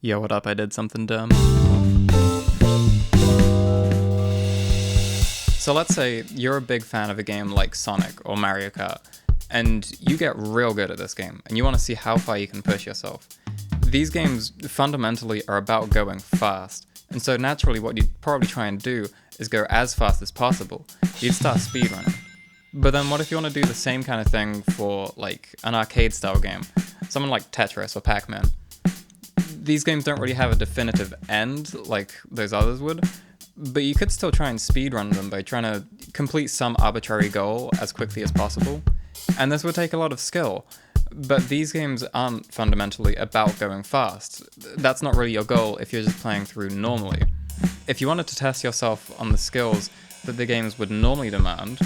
Yo, what up? I did something dumb. So let's say you're a big fan of a game like Sonic or Mario Kart, and you get real good at this game, and you want to see how far you can push yourself. These games fundamentally are about going fast, and so naturally what you'd probably try and do is go as fast as possible. You'd start speedrunning. But then what if you want to do the same kind of thing for like an arcade style game? Something like Tetris or Pac-Man. These games don't really have a definitive end like those others would, but you could still try and speedrun them by trying to complete some arbitrary goal as quickly as possible. And this would take a lot of skill, but these games aren't fundamentally about going fast. That's not really your goal if you're just playing through normally. If you wanted to test yourself on the skills that the games would normally demand,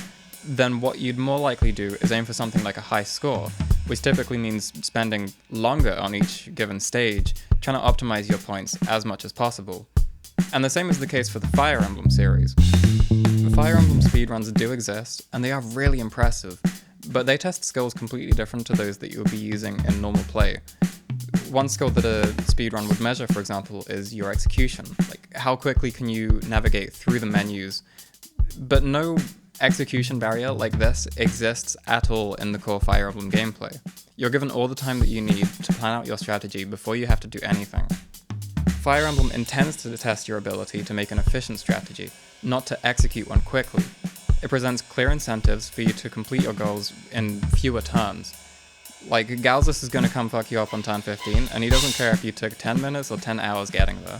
then what you'd more likely do is aim for something like a high score, which typically means spending longer on each given stage, trying to optimize your points as much as possible. And the same is the case for the Fire Emblem series. The Fire Emblem speedruns do exist, and they are really impressive, but they test skills completely different to those that you'll be using in normal play. One skill that a speedrun would measure, for example, is your execution. Like, how quickly can you navigate through the menus? But no execution barrier like this exists at all in the core Fire Emblem gameplay. You're given all the time that you need to plan out your strategy before you have to do anything. Fire Emblem intends to test your ability to make an efficient strategy, not to execute one quickly. It presents clear incentives for you to complete your goals in fewer turns. Like, Galzus is going to come fuck you up on turn 15, and he doesn't care if you took 10 minutes or 10 hours getting there.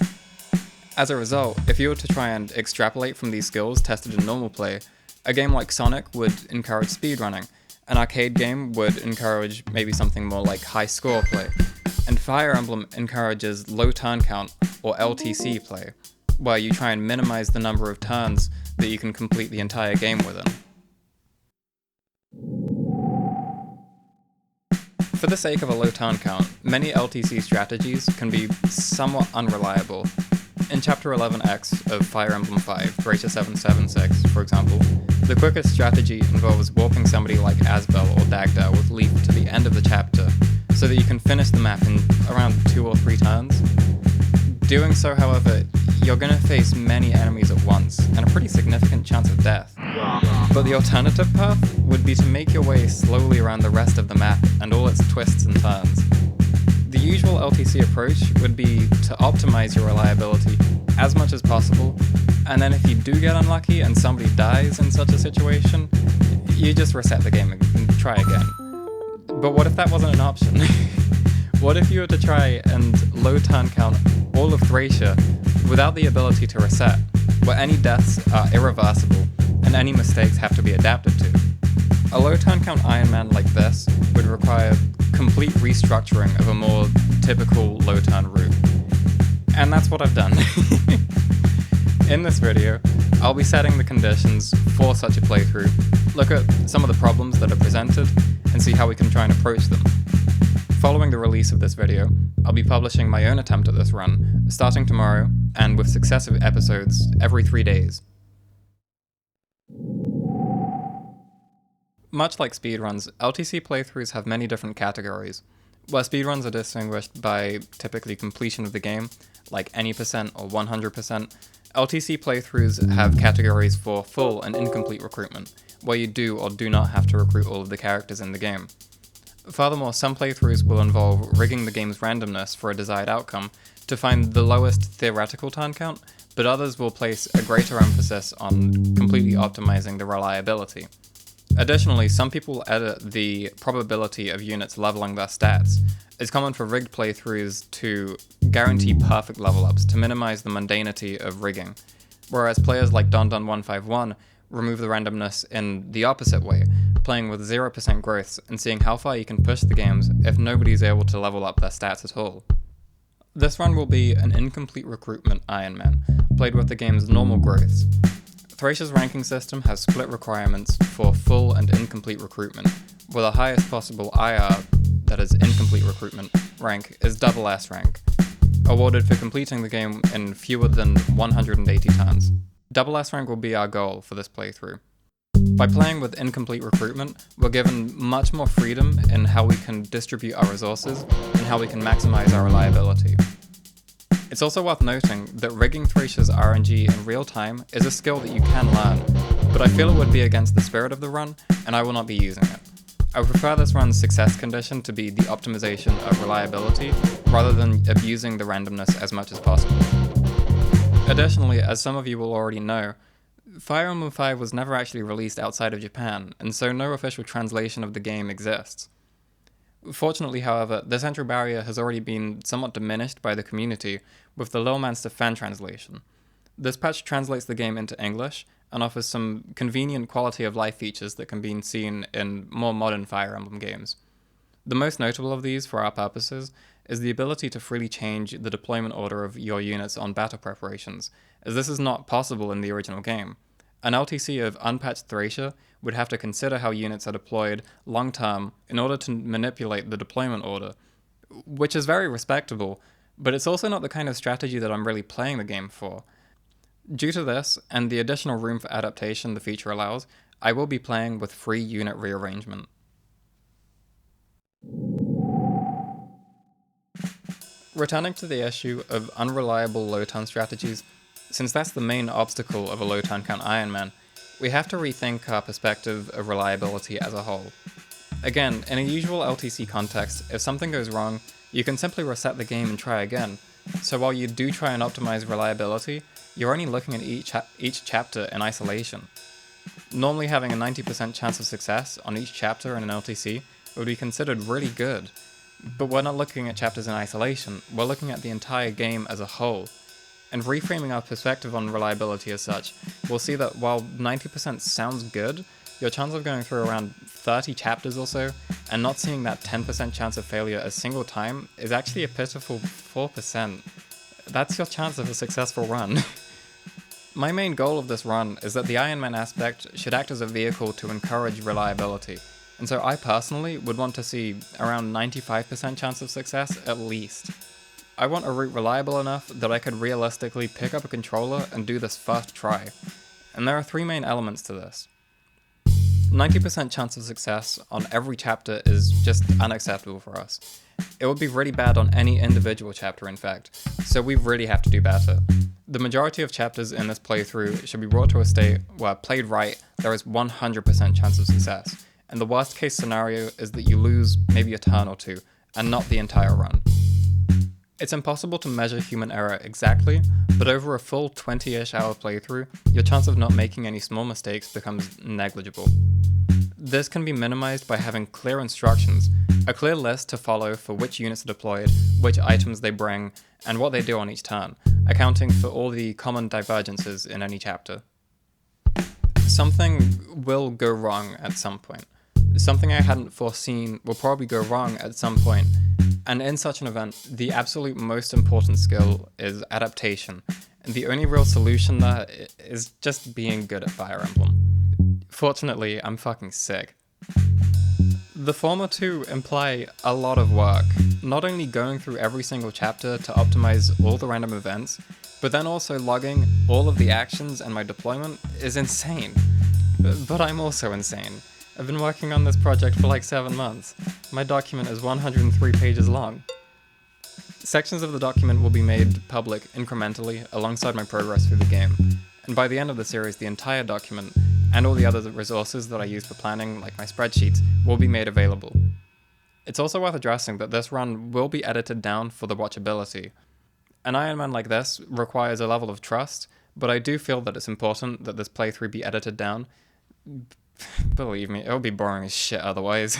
As a result, if you were to try and extrapolate from these skills tested in normal play, a game like Sonic would encourage speedrunning, an arcade game would encourage maybe something more like high score play, and Fire Emblem encourages low turn count or LTC play, where you try and minimize the number of turns that you can complete the entire game within. For the sake of a low turn count, many LTC strategies can be somewhat unreliable. In Chapter 11X of Fire Emblem 5, Thracia 776, for example, the quickest strategy involves warping somebody like Asbel or Dagda with Leap to the end of the chapter, so that you can finish the map in around 2 or 3 turns. Doing so, however, you're going to face many enemies at once, and a pretty significant chance of death. But the alternative path would be to make your way slowly around the rest of the map and all its twists and turns. The usual LTC approach would be to optimize your reliability as much as possible, and then if you do get unlucky and somebody dies in such a situation, you just reset the game and try again. But what if that wasn't an option? What if you were to try and low turn count all of Thracia without the ability to reset, where any deaths are irreversible and any mistakes have to be adapted to? A low turn-count Ironman like this would require complete restructuring of a more typical low turn route. And that's what I've done. In this video, I'll be setting the conditions for such a playthrough, look at some of the problems that are presented, and see how we can try and approach them. Following the release of this video, I'll be publishing my own attempt at this run, starting tomorrow, and with successive episodes every 3 days. Much like speedruns, LTC playthroughs have many different categories. Where speedruns are distinguished by typically completion of the game, like any percent or 100%, LTC playthroughs have categories for full and incomplete recruitment, where you do or do not have to recruit all of the characters in the game. Furthermore, some playthroughs will involve rigging the game's randomness for a desired outcome to find the lowest theoretical turn count, but others will place a greater emphasis on completely optimizing the reliability. Additionally, some people edit the probability of units leveling their stats. It's common for rigged playthroughs to guarantee perfect level ups to minimize the mundanity of rigging, whereas players like DonDon151 remove the randomness in the opposite way, playing with 0% growths and seeing how far you can push the games if nobody's able to level up their stats at all. This run will be an incomplete recruitment Ironman, played with the game's normal growths. Thracia's ranking system has split requirements for full and incomplete recruitment, where the highest possible IR, that is incomplete recruitment, rank is double S rank, awarded for completing the game in fewer than 180 turns. Double S rank will be our goal for this playthrough. By playing with incomplete recruitment, we're given much more freedom in how we can distribute our resources and how we can maximize our reliability. It's also worth noting that rigging Thracia's RNG in real time is a skill that you can learn, but I feel it would be against the spirit of the run, and I will not be using it. I would prefer this run's success condition to be the optimization of reliability, rather than abusing the randomness as much as possible. Additionally, as some of you will already know, Fire Emblem 5 was never actually released outside of Japan, and so no official translation of the game exists. Fortunately, however, this entry barrier has already been somewhat diminished by the community with the Lilmanster fan translation. This patch translates the game into English and offers some convenient quality of life features that can be seen in more modern Fire Emblem games. The most notable of these, for our purposes, is the ability to freely change the deployment order of your units on battle preparations, as this is not possible in the original game. An LTC of unpatched Thracia would have to consider how units are deployed long-term in order to manipulate the deployment order, which is very respectable, but it's also not the kind of strategy that I'm really playing the game for. Due to this, and the additional room for adaptation the feature allows, I will be playing with free unit rearrangement. Returning to the issue of unreliable low-turn strategies, since that's the main obstacle of a low Turncount Ironman, we have to rethink our perspective of reliability as a whole. Again, in a usual LTC context, if something goes wrong, you can simply reset the game and try again, so while you do try and optimize reliability, you're only looking at each chapter in isolation. Normally having a 90% chance of success on each chapter in an LTC would be considered really good, but we're not looking at chapters in isolation, we're looking at the entire game as a whole. And reframing our perspective on reliability as such, we'll see that while 90% sounds good, your chance of going through around 30 chapters or so, and not seeing that 10% chance of failure a single time, is actually a pitiful 4%. That's your chance of a successful run. My main goal of this run is that the Ironman aspect should act as a vehicle to encourage reliability, and so I personally would want to see around 95% chance of success at least. I want a route reliable enough that I could realistically pick up a controller and do this first try, and there are three main elements to this. 90% chance of success on every chapter is just unacceptable for us. It would be really bad on any individual chapter in fact, so we really have to do better. The majority of chapters in this playthrough should be brought to a state where, played right, there is 100% chance of success, and the worst case scenario is that you lose maybe a turn or two, and not the entire run. It's impossible to measure human error exactly, but over a full 20-ish hour playthrough, your chance of not making any small mistakes becomes negligible. This can be minimized by having clear instructions, a clear list to follow for which units are deployed, which items they bring, and what they do on each turn, accounting for all the common divergences in any chapter. Something will go wrong at some point. Something I hadn't foreseen will probably go wrong at some point, and in such an event, the absolute most important skill is adaptation, and the only real solution there is just being good at Fire Emblem. Fortunately, I'm fucking sick. The former two imply a lot of work, not only going through every single chapter to optimize all the random events, but then also logging all of the actions and my deployment is insane. But I'm also insane. I've been working on this project for like 7 months. My document is 103 pages long. Sections of the document will be made public incrementally alongside my progress through the game, and by the end of the series the entire document, and all the other resources that I use for planning, like my spreadsheets, will be made available. It's also worth addressing that this run will be edited down for the watchability. An Ironman like this requires a level of trust, but I do feel that it's important that this playthrough be edited down. Believe me, it'll be boring as shit otherwise.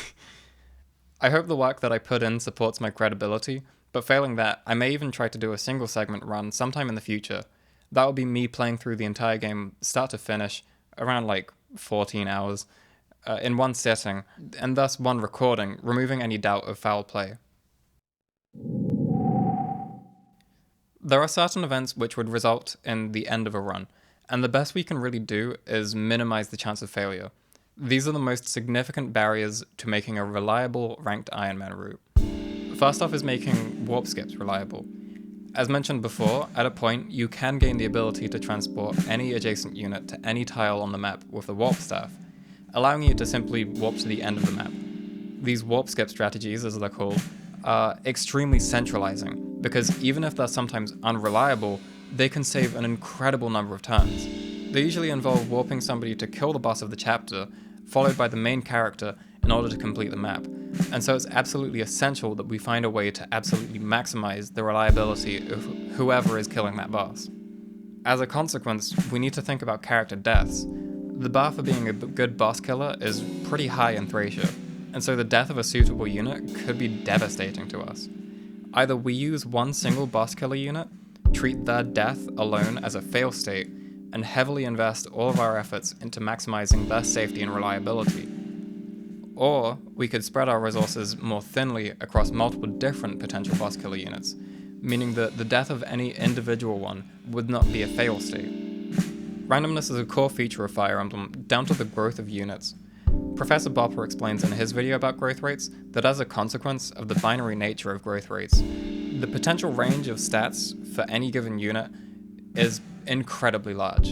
I hope the work that I put in supports my credibility, but failing that, I may even try to do a single segment run sometime in the future. That will be me playing through the entire game, start to finish, around like 14 hours, in one sitting, and thus one recording, removing any doubt of foul play. There are certain events which would result in the end of a run, and the best we can really do is minimize the chance of failure. These are the most significant barriers to making a reliable ranked Ironman route. First off is making warp skips reliable. As mentioned before, at a point you can gain the ability to transport any adjacent unit to any tile on the map with the warp staff, allowing you to simply warp to the end of the map. These warp skip strategies, as they're called, are extremely centralizing. because even if they're sometimes unreliable, they can save an incredible number of turns. They usually involve warping somebody to kill the boss of the chapter, followed by the main character in order to complete the map, and so it's absolutely essential that we find a way to absolutely maximize the reliability of whoever is killing that boss. As a consequence, we need to think about character deaths. The bar for being a good boss killer is pretty high in Thracia, and so the death of a suitable unit could be devastating to us. Either we use one single boss killer unit, treat their death alone as a fail state, and heavily invest all of our efforts into maximizing their safety and reliability. Or we could spread our resources more thinly across multiple different potential boss killer units, meaning that the death of any individual one would not be a fail state. Randomness is a core feature of Fire Emblem, down to the growth of units. Professor Bopper explains in his video about growth rates that as a consequence of the binary nature of growth rates, the potential range of stats for any given unit is incredibly large.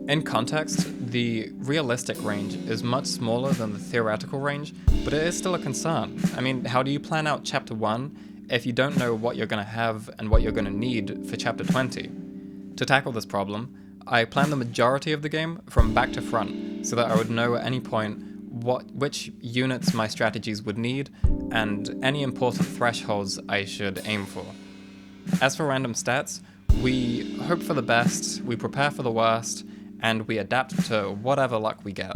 In context, the realistic range is much smaller than the theoretical range, but it is still a concern. I mean, how do you plan out Chapter 1 if you don't know what you're going to have and what you're going to need for Chapter 20? To tackle this problem, I planned the majority of the game from back to front, so that I would know at any point which units my strategies would need, and any important thresholds I should aim for. As for random stats, we hope for the best, we prepare for the worst, and we adapt to whatever luck we get.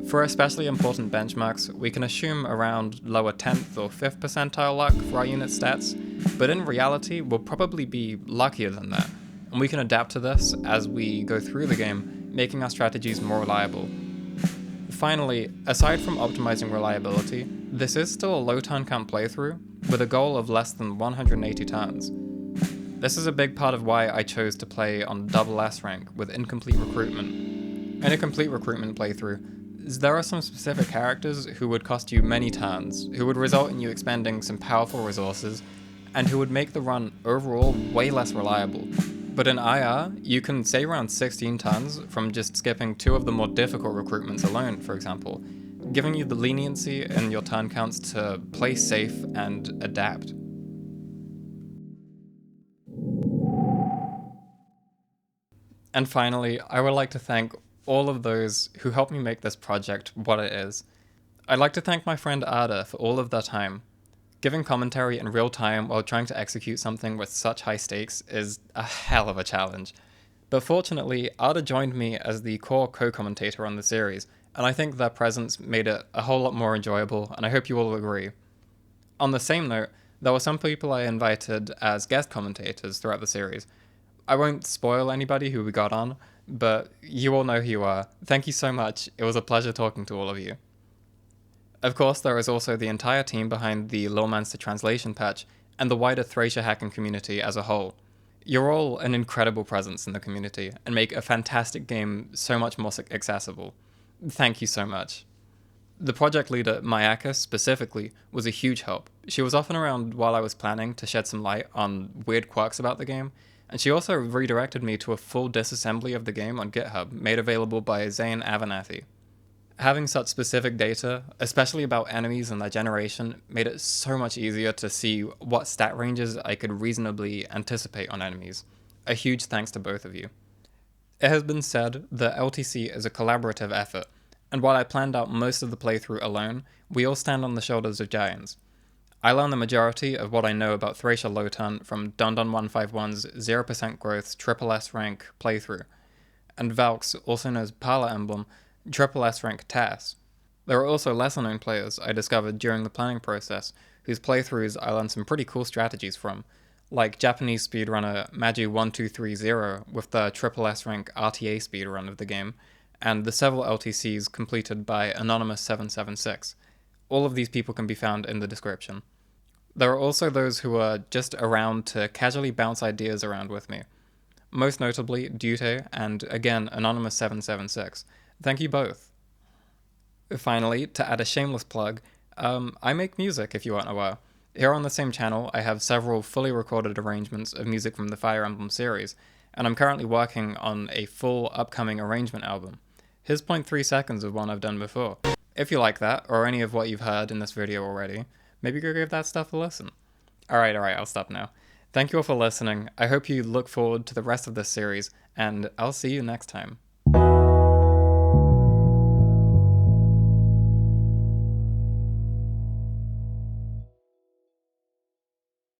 For especially important benchmarks, we can assume around lower 10th or 5th percentile luck for our unit stats, but in reality we'll probably be luckier than that, and we can adapt to this as we go through the game, making our strategies more reliable. Finally, aside from optimizing reliability, this is still a low turn count playthrough, with a goal of less than 180 turns. This is a big part of why I chose to play on double S rank with incomplete recruitment. In a complete recruitment playthrough, there are some specific characters who would cost you many turns, who would result in you expending some powerful resources, and who would make the run overall way less reliable. But in IR, you can save around 16 turns from just skipping 2 of the more difficult recruitments alone, for example, giving you the leniency in your turn counts to play safe and adapt. And finally, I would like to thank all of those who helped me make this project what it is. I'd like to thank my friend Ada for all of their time. Giving commentary in real time while trying to execute something with such high stakes is a hell of a challenge. But fortunately, Ada joined me as the core co-commentator on the series, and I think their presence made it a whole lot more enjoyable, and I hope you all agree. On the same note, there were some people I invited as guest commentators throughout the series. I won't spoil anybody who we got on, but you all know who you are. Thank you so much, it was a pleasure talking to all of you. Of course, there is also the entire team behind the Lawmanster translation patch, and the wider Thracia hacking community as a whole. You're all an incredible presence in the community, and make a fantastic game so much more accessible. Thank you so much. The project leader, Mayaka, specifically, was a huge help. She was often around while I was planning to shed some light on weird quirks about the game, and she also redirected me to a full disassembly of the game on GitHub, made available by Zane Avenathy. Having such specific data, especially about enemies and their generation, made it so much easier to see what stat ranges I could reasonably anticipate on enemies. A huge thanks to both of you. It has been said that LTC is a collaborative effort, and while I planned out most of the playthrough alone, we all stand on the shoulders of giants. I learned the majority of what I know about Thracia low turn from Dundon151's 0% growth triple S rank playthrough, and Valk's, also known as Fire Emblem, triple S rank TAS. There are also lesser known players I discovered during the planning process, whose playthroughs I learned some pretty cool strategies from, like Japanese speedrunner Magi1230 with the triple S rank RTA speedrun of the game, and the several LTCs completed by Anonymous776. All of these people can be found in the description. There are also those who are just around to casually bounce ideas around with me. Most notably, Dute and, again, Anonymous776. Thank you both. Finally, to add a shameless plug, I make music if you aren't aware. Here on the same channel, I have several fully recorded arrangements of music from the Fire Emblem series, and I'm currently working on a full upcoming arrangement album. Here's 0.3 seconds of one I've done before. If you like that, or any of what you've heard in this video already, maybe go give that stuff a listen. Alright, I'll stop now. Thank you all for listening. I hope you look forward to the rest of this series, and I'll see you next time.